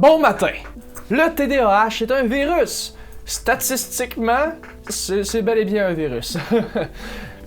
Bon matin! Le TDAH est un virus. Statistiquement, c'est bel et bien un virus.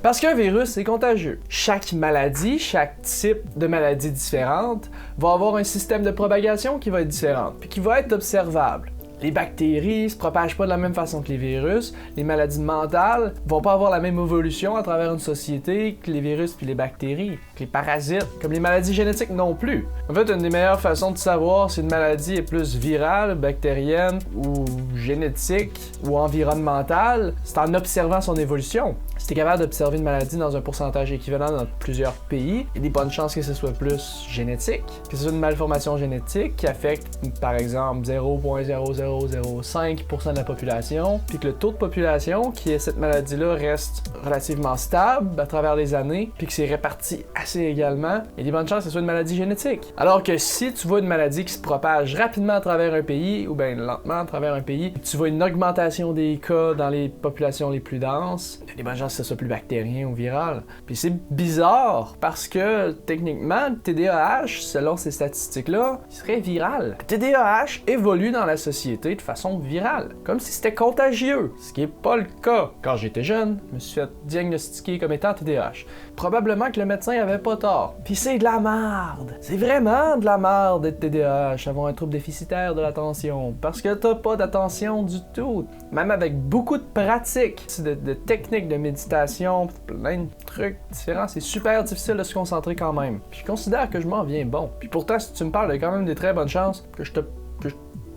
Parce qu'un virus, c'est contagieux. Chaque maladie, chaque type de maladie différente va avoir un système de propagation qui va être différent, puis qui va être observable. Les bactéries se propagent pas de la même façon que les virus. Les maladies mentales vont pas avoir la même évolution à travers une société que les virus puis les bactéries, que les parasites, comme les maladies génétiques non plus. En fait, une des meilleures façons de savoir si une maladie est plus virale, bactérienne ou génétique ou environnementale, c'est en observant son évolution. Si tu es capable d'observer une maladie dans un pourcentage équivalent dans plusieurs pays, il y a des bonnes chances que ce soit plus génétique, que ce soit une malformation génétique qui affecte, par exemple, 0,0005% de la population, puis que le taux de population qui ait cette maladie-là reste relativement stable à travers les années, puis que c'est réparti assez également, il y a des bonnes chances que ce soit une maladie génétique. Alors que si tu vois une maladie qui se propage rapidement à travers un pays, ou bien lentement à travers un pays, tu vois une augmentation des cas dans les populations les plus denses, il y a des bonnes chances que ce soit plus bactérien ou viral. Puis c'est bizarre parce que techniquement, le TDAH, selon ces statistiques-là, il serait viral. Le TDAH évolue dans la société de façon virale, comme si c'était contagieux, ce qui n'est pas le cas. Quand j'étais jeune, je me suis fait diagnostiquer comme étant TDAH. Probablement que le médecin avait pas tort. Puis c'est de la merde. C'est vraiment de la merde d'être TDAH, avoir un trouble déficitaire de l'attention, parce que t'as pas d'attention du tout. Même avec beaucoup de pratiques, de techniques de méditation, plein de trucs différents, c'est super difficile de se concentrer quand même. Puis je considère que je m'en viens bon. Puis pourtant, si tu me parles, il y a quand même des très bonnes chances que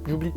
j'oublie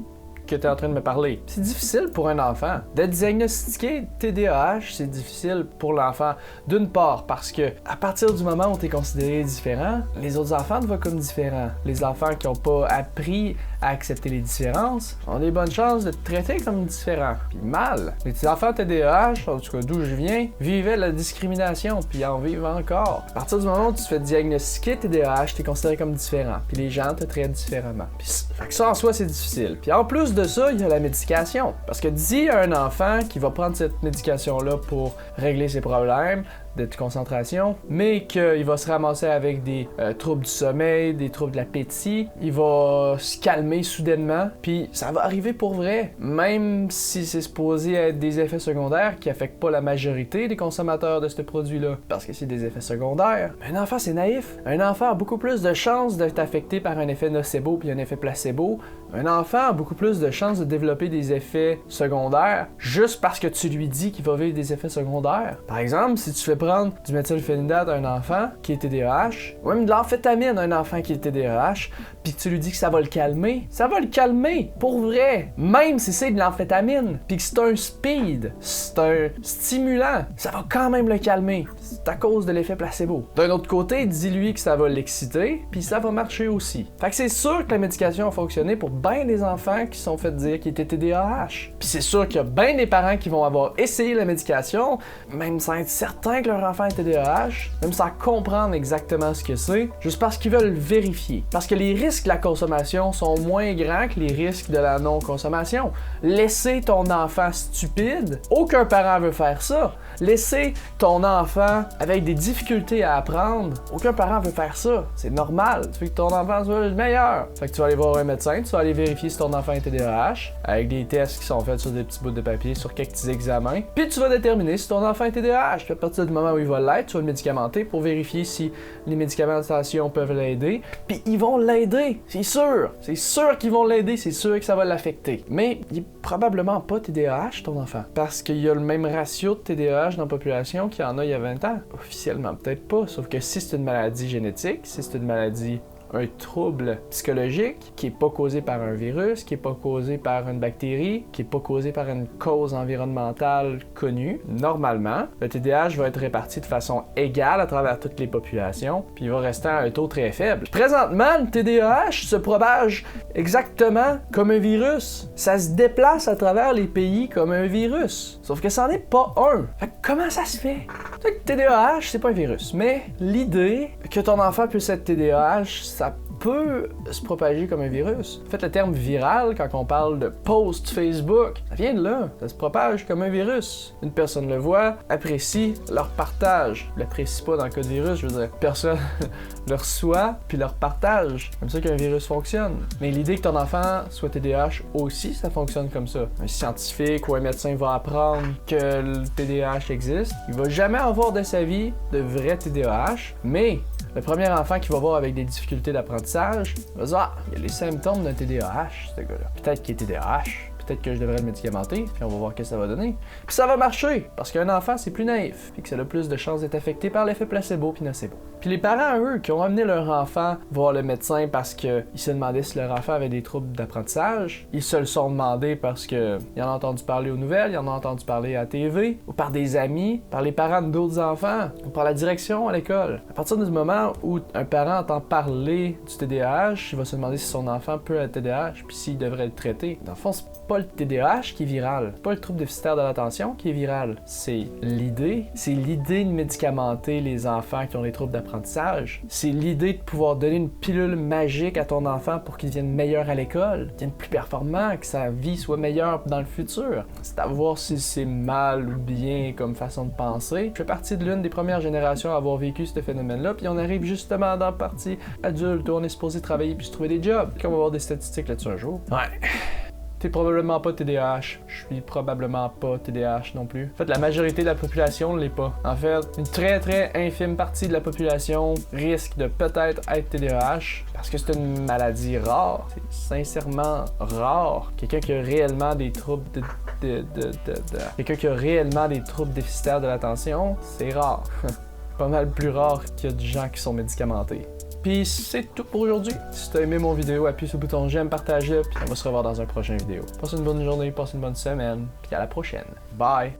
que tu es en train de me parler. C'est difficile pour un enfant. D'être diagnostiqué TDAH, c'est difficile pour l'enfant. D'une part, parce que à partir du moment où tu es considéré différent, les autres enfants te voient comme différent. Les enfants qui n'ont pas appris à accepter les différences ont des bonnes chances de te traiter comme différent. Puis mal. Les petits enfants TDAH, en tout cas d'où je viens, vivaient la discrimination, puis en vivent encore. À partir du moment où tu te fais diagnostiquer TDAH, tu es considéré comme différent. Puis les gens te traitent différemment. Puis ça en soi, c'est difficile. Puis en plus de ça, il y a la médication. Parce que dis à un enfant qui va prendre cette médication-là pour régler ses problèmes de concentration, mais qu'il va se ramasser avec des troubles du sommeil, des troubles de l'appétit, il va se calmer soudainement, puis ça va arriver pour vrai, même si c'est supposé être des effets secondaires qui affectent pas la majorité des consommateurs de ce produit-là, parce que c'est des effets secondaires. Mais un enfant, c'est naïf. Un enfant a beaucoup plus de chances d'être affecté par un effet nocebo puis un effet placebo. Un enfant a beaucoup plus de chances de développer des effets secondaires juste parce que tu lui dis qu'il va vivre des effets secondaires. Par exemple, si tu fais prendre du méthylphénidate à un enfant qui est TDAH, ou même de l'amphétamine à un enfant qui est TDAH, puis que tu lui dis que ça va le calmer pour vrai. Même si c'est de l'amphétamine, puis que c'est un speed, c'est un stimulant, ça va quand même le calmer. C'est à cause de l'effet placebo. D'un autre côté, dis-lui que ça va l'exciter, puis ça va marcher aussi. Fait que c'est sûr que la médication a fonctionné pour bien des enfants qui se sont fait dire qu'ils étaient TDAH. Puis c'est sûr qu'il y a bien des parents qui vont avoir essayé la médication, même sans être certains que leur enfant est TDAH, même sans comprendre exactement ce que c'est, juste parce qu'ils veulent vérifier. Parce que les risques de la consommation sont moins grands que les risques de la non-consommation. Laisser ton enfant stupide, aucun parent veut faire ça. Laisser ton enfant avec des difficultés à apprendre, aucun parent veut faire ça. C'est normal. Tu veux que ton enfant soit le meilleur. Fait que tu vas aller voir un médecin, tu vas aller vérifier si ton enfant est TDAH, avec des tests qui sont faits sur des petits bouts de papier, sur quelques petits examens. Puis tu vas déterminer si ton enfant est TDAH. Puis à partir du moment où il va l'être, tu vas le médicamenter pour vérifier si les médicamentations peuvent l'aider. Puis ils vont l'aider, c'est sûr. C'est sûr qu'ils vont l'aider, c'est sûr que ça va l'affecter. Mais il est probablement pas TDAH, ton enfant. Parce qu'il y a le même ratio de TDAH dans la population qu'il y en a il y a 20 ans. Officiellement, peut-être pas. Sauf que si c'est une maladie génétique, si c'est une maladie, un trouble psychologique qui est pas causé par un virus, qui est pas causé par une bactérie, qui est pas causé par une cause environnementale connue, normalement, le TDAH va être réparti de façon égale à travers toutes les populations, puis il va rester à un taux très faible. Présentement, le TDAH se propage exactement comme un virus. Ça se déplace à travers les pays comme un virus. Sauf que c'en est pas un. Fait que comment ça se fait? Fait que TDAH, c'est pas un virus, mais l'idée que ton enfant puisse être TDAH, ça peut se propager comme un virus. En fait, le terme viral, quand on parle de post Facebook, ça vient de là. Ça se propage comme un virus. Une personne le voit, apprécie, leur partage. L'apprécie pas dans le cas de virus, je veux dire, personne le reçoit, puis leur partage. Comme ça qu'un virus fonctionne. Mais l'idée que ton enfant soit TDAH aussi, ça fonctionne comme ça. Un scientifique ou un médecin va apprendre que le TDAH existe. Il va jamais avoir de sa vie de vrai TDAH, mais le premier enfant qui va voir avec des difficultés d'apprentissage va se dire « Ah, il y a les symptômes d'un TDAH, ce gars-là. Peut-être qu'il est TDAH, peut-être que je devrais le médicamenter, puis on va voir ce que ça va donner. » Puis ça va marcher, parce qu'un enfant, c'est plus naïf, puis que ça a plus de chances d'être affecté par l'effet placebo puis nocebo. Puis les parents, eux, qui ont amené leur enfant voir le médecin parce qu'ils se demandaient si leur enfant avait des troubles d'apprentissage, ils se le sont demandé parce qu'ils en ont entendu parler aux nouvelles, ils en ont entendu parler à la TV, ou par des amis, par les parents d'autres enfants, ou par la direction à l'école. À partir du moment où un parent entend parler du TDAH, il va se demander si son enfant peut être TDAH, puis s'il devrait le traiter. Dans le fond, c'est pas le TDAH qui est viral, c'est pas le trouble déficitaire de l'attention qui est viral, c'est l'idée de médicamenter les enfants qui ont des troubles d'apprentissage. C'est l'idée de pouvoir donner une pilule magique à ton enfant pour qu'il devienne meilleur à l'école, qu'il devienne plus performant, que sa vie soit meilleure dans le futur. C'est à voir si c'est mal ou bien comme façon de penser. Je fais partie de l'une des premières générations à avoir vécu ce phénomène-là, puis on arrive justement dans la partie adulte où on est supposé travailler puis se trouver des jobs. Puis on va avoir des statistiques là-dessus un jour. Ouais. T'es probablement pas TDAH. Je suis probablement pas TDAH non plus. En fait, la majorité de la population ne l'est pas. En fait, une très très infime partie de la population risque de peut-être être TDAH parce que c'est une maladie rare. C'est sincèrement rare. Quelqu'un qui a réellement des troubles quelqu'un qui a réellement des troubles déficitaires de l'attention, c'est rare. Pas mal plus rare qu'il y a des gens qui sont médicamentés. Puis c'est tout pour aujourd'hui. Si t'as aimé mon vidéo, appuie sur le bouton j'aime, partage-le, puis on va se revoir dans un prochain vidéo. Passe une bonne journée, passe une bonne semaine, puis à la prochaine. Bye!